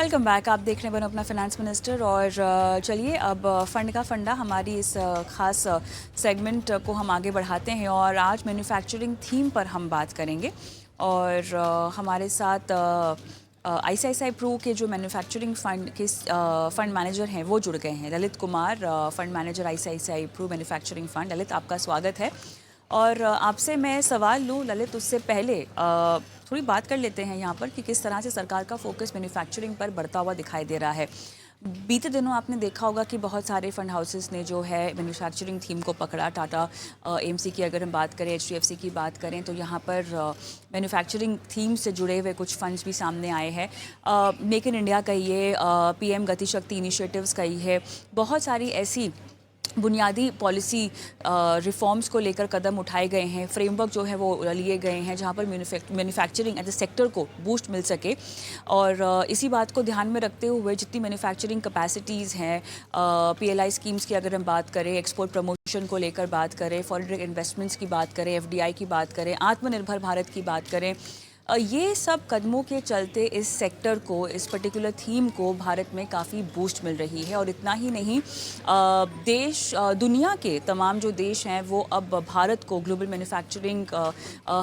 Welcome back. आप देख रहे हैं बनो अपना फाइनेंस मिनिस्टर। और चलिए अब फंड का फंडा हमारी इस खास सेगमेंट को हम आगे बढ़ाते हैं और आज मैन्युफैक्चरिंग थीम पर हम बात करेंगे। और हमारे साथ आईसीआईसीआई प्रू के जो मैन्युफैक्चरिंग फंड के फंड मैनेजर हैं वो जुड़ गए हैं। Lalit Kumar, fund manager ICICI Pru manufacturing fund. Lalit, आपका स्वागत है। और आपसे मैं सवाल लूँ ललित, उससे पहले थोड़ी बात कर लेते हैं यहाँ पर कि किस तरह से सरकार का फोकस मैन्युफैक्चरिंग पर बढ़ता हुआ दिखाई दे रहा है। बीते दिनों आपने देखा होगा कि बहुत सारे फंड हाउसेस ने जो है मैन्युफैक्चरिंग थीम को पकड़ा। टाटा एएमसी की अगर हम बात करें, एचडीएफसी की बात करें, तो यहाँ पर मैन्युफैक्चरिंग थीम से जुड़े हुए कुछ फंड्स भी सामने आए हैं। मेक इन इंडिया कहिए, पीएम गति शक्ति इनिशिएटिव्स कहिए, बहुत सारी ऐसी बुनियादी पॉलिसी रिफॉर्म्स को लेकर कदम उठाए गए हैं, फ्रेमवर्क जो है वो लिए गए हैं जहां पर मैन्युफैक्चरिंग एज ए सेक्टर को बूस्ट मिल सके। और इसी बात को ध्यान में रखते हुए जितनी मैन्युफैक्चरिंग कैपेसिटीज़ हैं, पीएलआई स्कीम्स की अगर हम बात करें, एक्सपोर्ट प्रमोशन को लेकर बात करें, फॉरेन डायरेक्ट इन्वेस्टमेंट्स की बात करें, एफडीआई की बात करें, आत्मनिर्भर भारत की बात करें, ये सब कदमों के चलते इस सेक्टर को, इस पर्टिकुलर थीम को भारत में काफ़ी बूस्ट मिल रही है। और इतना ही नहीं, दुनिया के तमाम जो देश हैं वो अब भारत को ग्लोबल मैन्युफैक्चरिंग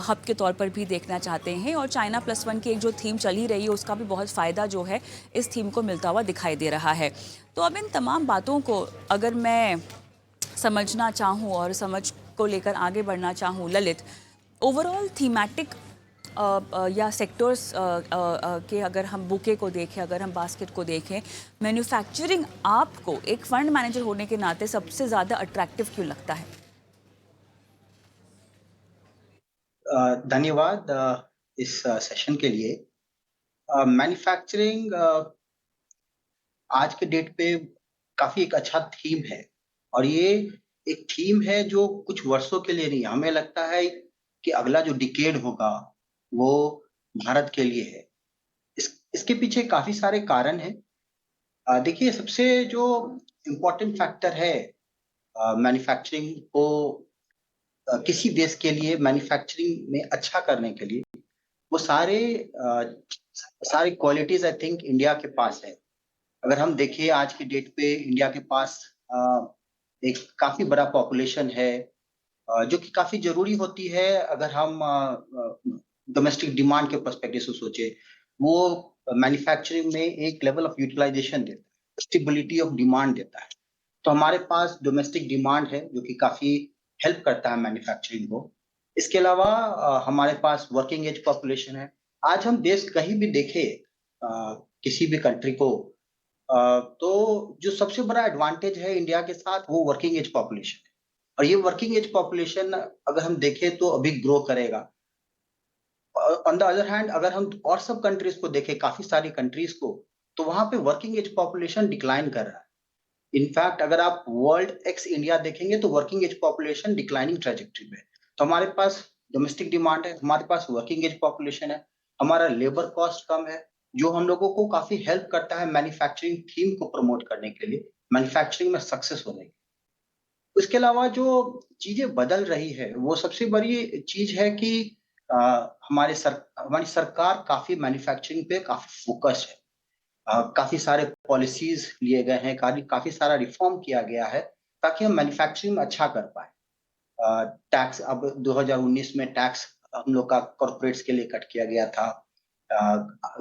हब के तौर पर भी देखना चाहते हैं। और चाइना +1 की एक जो थीम चली रही है उसका भी बहुत फ़ायदा जो है इस थीम को मिलता हुआ दिखाई दे रहा है। तो अब इन तमाम बातों को अगर मैं समझना चाहूँ और समझ को लेकर आगे बढ़ना चाहूँ ललित, ओवरऑल थीमेटिक या सेक्टर्स के अगर हम बुके को देखें, अगर हम बास्केट को देखें, मैन्युफैक्चरिंग आपको एक फंड मैनेजर होने के नाते सबसे ज़्यादा अट्रैक्टिव क्यों लगता है? धन्यवाद इस सेशन के लिए। मैन्युफैक्चरिंग आज के डेट पे काफ़ी एक अच्छा थीम है और ये एक थीम है जो कुछ वर्षों के लिए नहीं है। हमें लगता है कि अगला जो डिकेड होगा, वो भारत के लिए है। इसके पीछे काफ़ी सारे कारण हैं। देखिए सबसे जो इम्पोर्टेंट फैक्टर है मैन्युफैक्चरिंग को किसी देश के लिए मैन्युफैक्चरिंग में अच्छा करने के लिए, वो सारे क्वालिटीज़ आई थिंक इंडिया के पास है। अगर हम देखें आज की डेट पे इंडिया के पास अ, एक काफ़ी बड़ा पॉपुलेशन है जो कि काफ़ी ज़रूरी होती है अगर हम डोमेस्टिक डिमांड के पर्सपेक्टिव से सोचें। वो मैन्युफैक्चरिंग में एक लेवल ऑफ यूटिलाइज़ेशन देता है, स्टेबिलिटी ऑफ डिमांड देता है। तो हमारे पास डोमेस्टिक डिमांड है जो कि काफ़ी हेल्प करता है मैन्युफैक्चरिंग को। इसके अलावा हमारे पास वर्किंग एज पॉपुलेशन है। आज हम देश कहीं भी देखें किसी भी कंट्री को तो जो सबसे बड़ा एडवांटेज है इंडिया के साथ वो वर्किंग एज पॉपुलेशन है। और ये वर्किंग एज पॉपुलेशन अगर हम देखें तो अभी ग्रो करेगा। ऑन द अदर हैंड अगर हम और सब कंट्रीज को देखें, काफ़ी सारी कंट्रीज को, तो वहाँ पे वर्किंग एज पॉपुलेशन डिक्लाइन कर रहा है। इनफैक्ट अगर आप वर्ल्ड एक्स इंडिया देखेंगे तो working age population declining trajectory में है। तो हमारे पास डोमेस्टिक डिमांड है, हमारे पास वर्किंग एज पॉपुलेशन है, हमारा लेबर कॉस्ट कम है, जो हम लोगों को काफ़ी हेल्प करता है मैन्युफैक्चरिंग थीम को प्रमोट करने के लिए, मैन्युफैक्चरिंग में सक्सेस होने के लिए। उसके अलावा जो चीज़ें बदल रही है, वो सबसे बड़ी चीज़ है कि अ, हमारी सरकार काफ़ी मैन्युफैक्चरिंग पे काफ़ी फ़ोकस्ड है। काफ़ी सारे पॉलिसीज़ लिए गए हैं, काफ़ी सारा रिफ़ॉर्म किया गया है, ताकि हम मैन्युफैक्चरिंग में अच्छा कर पाएँ। टैक्स अब 2019 में टैक्स हम लोग का कॉर्पोरेट्स के लिए कट किया गया था।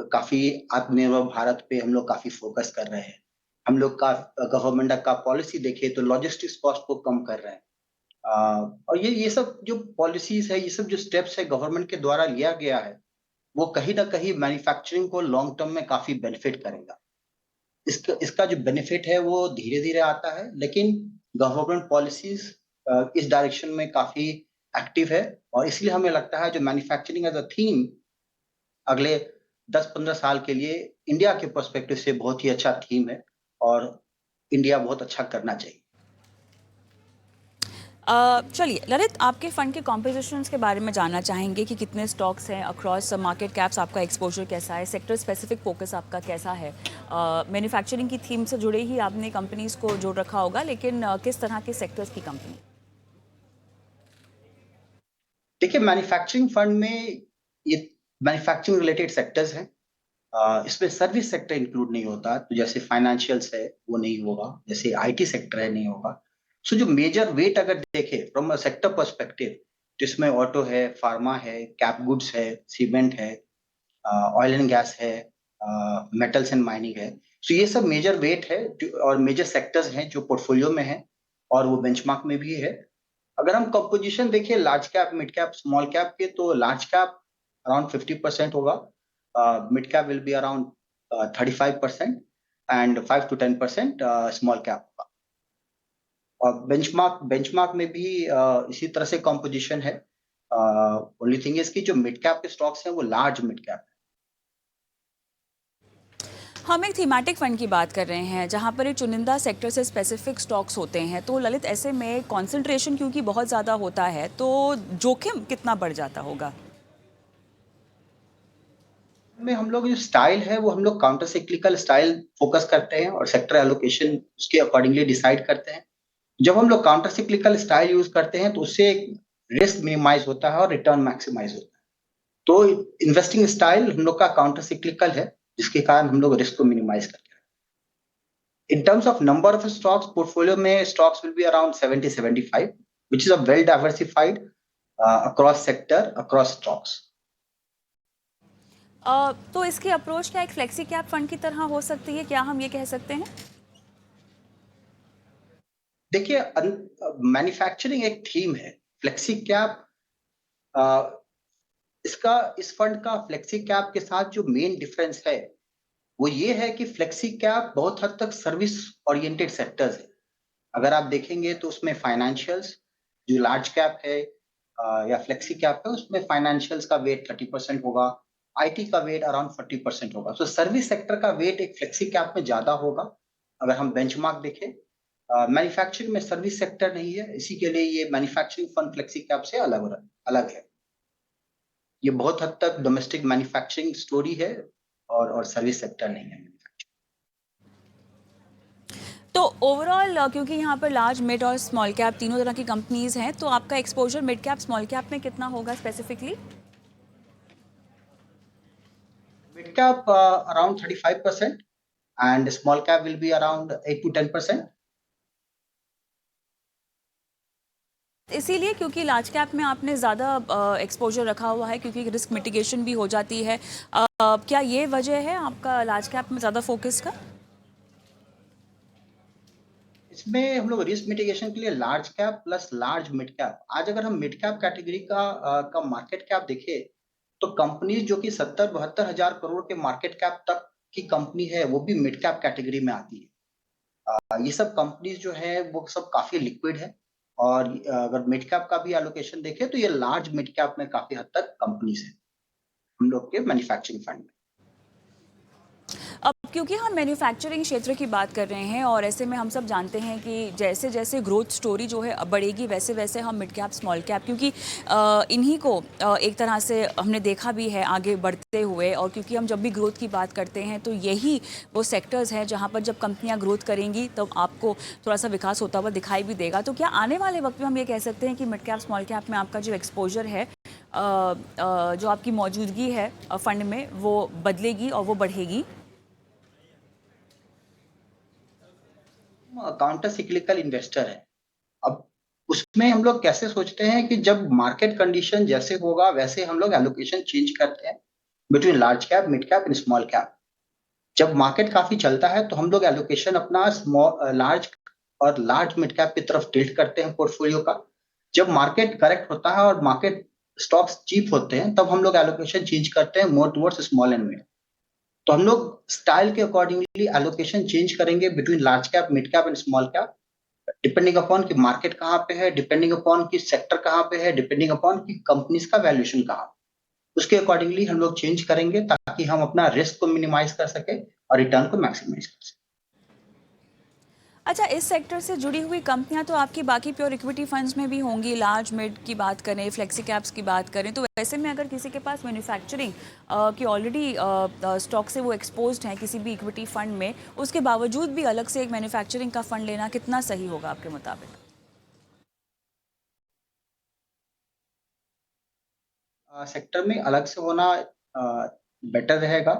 काफ़ी आत्मनिर्भर भारत पे हम लोग काफ़ी फ़ोकस कर रहे हैं। हम लोग का गवर्नमेंट का पॉलिसी देखें तो लॉजिस्टिक्स कॉस्ट को कम कर रहे हैं। और ये सब जो पॉलिसीज़ है, ये सब जो स्टेप्स है गवर्नमेंट के द्वारा लिया गया है, वो कहीं न कहीं मैन्युफैक्चरिंग को लॉन्ग टर्म में काफ़ी बेनिफिट करेगा। इसका इसका जो बेनिफिट है वो धीरे-धीरे आता है, लेकिन गवर्नमेंट पॉलिसीज़ इस डायरेक्शन में काफ़ी एक्टिव है और इसलिए हमें लगता है जो मैन्युफैक्चरिंग एज़ अ थीम अगले 10-15 साल के लिए इंडिया के पर्सपेक्टिव से बहुत ही अच्छा थीम है और इंडिया बहुत अच्छा करना चाहिए। चलिए ललित, आपके फंड के कॉम्पोजिशंस के बारे में जानना चाहेंगे कि कितने स्टॉक्स हैं अक्रॉस मार्केट कैप्स, आपका एक्सपोजर कैसा है, सेक्टर स्पेसिफिक फोकस आपका कैसा है। मैन्युफैक्चरिंग की थीम से जुड़े ही आपने कंपनीज को जोड़ रखा होगा, लेकिन किस तरह के सेक्टर्स की कंपनी? देखिए मैन्युफैक्चरिंग फंड में ये मैन्युफैक्चरिंग रिलेटेड सेक्टर्स हैं। इसमें सर्विस सेक्टर इंक्लूड नहीं होता, तो जैसे फाइनेंशियल्स है वो नहीं होगा, जैसे आईटी सेक्टर है नहीं होगा। सो जो मेजर वेट अगर देखें फ्रॉम अ सेक्टर पर्सपेक्टिव, जिसमें ऑटो है, फार्मा है, कैप गुड्स है, सीमेंट है, ऑयल एंड गैस है, मेटल्स एंड माइनिंग है। सो ये सब मेजर वेट है और मेजर सेक्टर्स हैं जो पोर्टफोलियो में है और वो बेंचमार्क में भी है। अगर हम कंपोजिशन देखिए large cap, mid cap, small cap के, तो लार्ज कैप अराउंड 50% होगा, mid cap will be around 35% and 5 to 10% small cap होगा। और बेंचमार्क में भी इसी तरह से कंपोजिशन है। ओनली थिंग इज कि जो मिड कैप के स्टॉक्स हैं वो लार्ज मिड कैप। हम एक थीमेटिक फंड की बात कर रहे हैं जहां पर एक चुनिंदा सेक्टर से स्पेसिफिक स्टॉक्स होते हैं, तो ललित ऐसे में कंसंट्रेशन क्योंकि बहुत ज़्यादा होता है तो जोखिम कितना बढ़ जाता होगा? में हम लोग जो स्टाइल है वो हम लोग काउंटर सिक्लिकल स्टाइल फोकस करते हैं और सेक्टर एलोकेशन उसके अकॉर्डिंगली डिसाइड करते हैं। जब हम लोग काउंटर सिक्लिकल स्टाइल यूज करते हैं तो उससे रिस्क मिनिमाइज होता है और रिटर्न मैक्सिमाइज होता है। तो इन्वेस्टिंग स्टाइल हम लोग का काउंटर सिक्लिकल है, जिसके कारण हम लोग रिस्क को मिनिमाइज करते हैं। In terms of number of stocks, portfolio में stocks will be around 70-75, which is a well diversified across sector, across stocks. तो इसकी अप्रोच क्या एक फ्लेक्सी कैप फंड की तरह हो सकती है, क्या हम ये कह सकते हैं? देखिए मैन्युफैक्चरिंग एक थीम है। फ्लेक्सी कैप, इसका इस फंड का फ्लेक्सी कैप के साथ जो मेन डिफरेंस है वो ये है कि फ्लेक्सी कैप बहुत हद तक सर्विस ओरिएंटेड सेक्टर्स है। अगर आप देखेंगे तो उसमें फाइनेंशियल्स, जो लार्ज कैप है या फ्लेक्सी कैप है, उसमें फाइनेंशियल्स का वेट 30% होगा, आईटी का वेट अराउंड 40% होगा। तो सर्विस सेक्टर का वेट एक फ्लेक्सी कैप में ज्यादा होगा। अगर हम बेंचमार्क देखें, मैन्युफैक्चरिंग में सर्विस सेक्टर नहीं है, इसी के लिए ये मैन्युफैक्चरिंग फंड फ्लेक्सी कैप से अलग है। ये बहुत हद तक डोमेस्टिक मैन्युफैक्चरिंग स्टोरी है और सर्विस सेक्टर नहीं है। तो ओवरऑल क्योंकि यहाँ पर लार्ज, मिड और स्मॉल कैप तीनों तरह की कंपनीज हैं, तो आपका exposure mid cap, small cap में कितना होगा specifically? Mid cap around 35% and small cap will be around 8 to 10%. इसीलिए क्योंकि लार्ज कैप में आपने ज़्यादा एक्सपोजर रखा हुआ है क्योंकि रिस्क मिटिगेशन भी हो जाती है। क्या ये वजह है आपका लार्ज कैप में ज़्यादा फोकस का? इसमें हम लोग रिस्क मिटिगेशन के लिए large cap plus large mid cap, आज अगर हम मिड कैप कैटेगरी का मार्केट कैप देखें तो कंपनीज जो कि 70-72 हजार करोड़ के मार्केट कैप तक की कंपनी है वो भी मिड कैप कैटेगरी में आती है। ये सब कंपनीज जो है वो सब काफी लिक्विड है और अगर मिड कैप का भी एलोकेशन देखें तो ये लार्ज मिड कैप में काफी हद तक कंपनीज है हम लोग के मैन्युफैक्चरिंग फंड में। अब क्योंकि हम मैन्युफैक्चरिंग क्षेत्र की बात कर रहे हैं और ऐसे में हम सब जानते हैं कि जैसे जैसे ग्रोथ स्टोरी जो है बढ़ेगी वैसे वैसे हम मिड कैप, स्मॉल कैप, क्योंकि इन्हीं को एक तरह से हमने देखा भी है आगे बढ़ते हुए, और क्योंकि हम जब भी ग्रोथ की बात करते हैं तो यही वो सेक्टर्स हैं जहाँ पर जब कंपनियाँ ग्रोथ करेंगी तब आपको थोड़ा सा विकास होता हुआ दिखाई भी देगा। तो क्या आने वाले वक्त में हम ये कह सकते हैं कि मिड कैप, स्मॉल कैप में आपका जो एक्सपोजर है, जो आपकी मौजूदगी है फंड में, वो बदलेगी और वो बढ़ेगी? काउंटर सिक्लिकल इन्वेस्टर है। अब उसमें हम लोग कैसे सोचते हैं कि जब मार्केट कंडीशन जैसे होगा वैसे हम लोग एलोकेशन चेंज करते हैं between large cap, mid cap and small cap. जब मार्केट काफी चलता है तो हम लोग एलोकेशन अपना स्मॉल, लार्ज और लार्ज मिड कैप की तरफ टिल्ट करते हैं पोर्टफोलियो का। जब मार्केट करेक्ट होता है और मार्केट स्टॉक्स चीप होते हैं तब हम लोग एलोकेशन चेंज करते हैं more towards small and mid. तो हम लोग स्टाइल के अकॉर्डिंगली एलोकेशन चेंज करेंगे between large cap, mid cap and small cap, depending upon कि मार्केट कहाँ पे है, डिपेंडिंग अपॉन कि सेक्टर कहाँ पे है, डिपेंडिंग अपॉन कि कंपनीज का वैल्यूएशन कहाँ, उसके अकॉर्डिंगली हम लोग चेंज करेंगे ताकि हम अपना रिस्क को मिनिमाइज कर सके और रिटर्न को मैक्सिमाइज कर सके। अच्छा, इस सेक्टर से जुड़ी हुई कंपनियां तो आपकी बाकी प्योर इक्विटी फंड्स में भी होंगी, लार्ज मिड की बात करें, फ्लेक्सी कैप्स की बात करें, तो वैसे में अगर किसी के पास मैन्युफैक्चरिंग की ऑलरेडी स्टॉक से वो एक्सपोज्ड हैं किसी भी इक्विटी फंड में, उसके बावजूद भी अलग से एक मैन्युफैक्चरिंग का फंड लेना कितना सही होगा आपके मुताबिक? सेक्टर में अलग से होना बेटर रहेगा।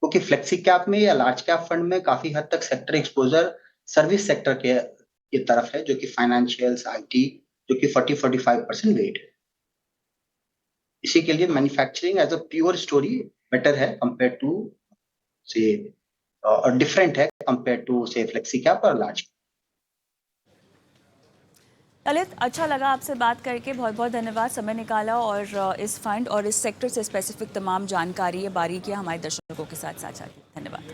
क्योंकि फ्लेक्सी कैप में या लार्ज कैप फंड में काफी हद तक सेक्टर एक्सपोजर सर्विस सेक्टर के तरफ है, जो कि फाइनेंशियल्स, आईटी, जो कि 40-45% वेट है। इसी के लिए manufacturing as a pure story better है कंपेयर टू से डिफरेंट है कंपेयर टू से फ्लेक्सी कैप और लार्ज। ललित, अच्छा लगा आपसे बात करके, बहुत बहुत धन्यवाद, समय निकाला और इस फंड और इस सेक्टर से स्पेसिफिक तमाम जानकारी, बारीकियां हमारे दर्शकों के साथ साझा की। धन्यवाद।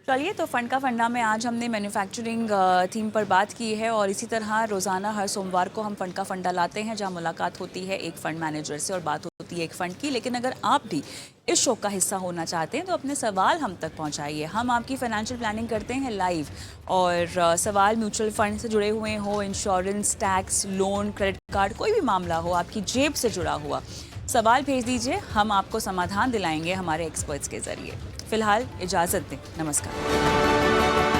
चलिए, तो फंड का फंडा में आज हमने मैन्युफैक्चरिंग थीम पर बात की है और इसी तरह रोज़ाना हर सोमवार को हम फंड का फंडा लाते हैं, जहां मुलाकात होती है एक फ़ंड मैनेजर से और बात होती है एक फ़ंड की। लेकिन अगर आप भी इस शो का हिस्सा होना चाहते हैं तो अपने सवाल हम तक पहुंचाइए। हम आपकी फाइनेंशियल प्लानिंग करते हैं लाइव, और सवाल म्यूचुअल फंड से जुड़े हुए हो, insurance, tax, loan, credit card, कोई भी मामला हो आपकी जेब से जुड़ा हुआ, सवाल भेज दीजिए, हम आपको समाधान दिलाएंगे हमारे एक्सपर्ट्स के ज़रिए। फिलहाल इजाज़त दें, नमस्कार।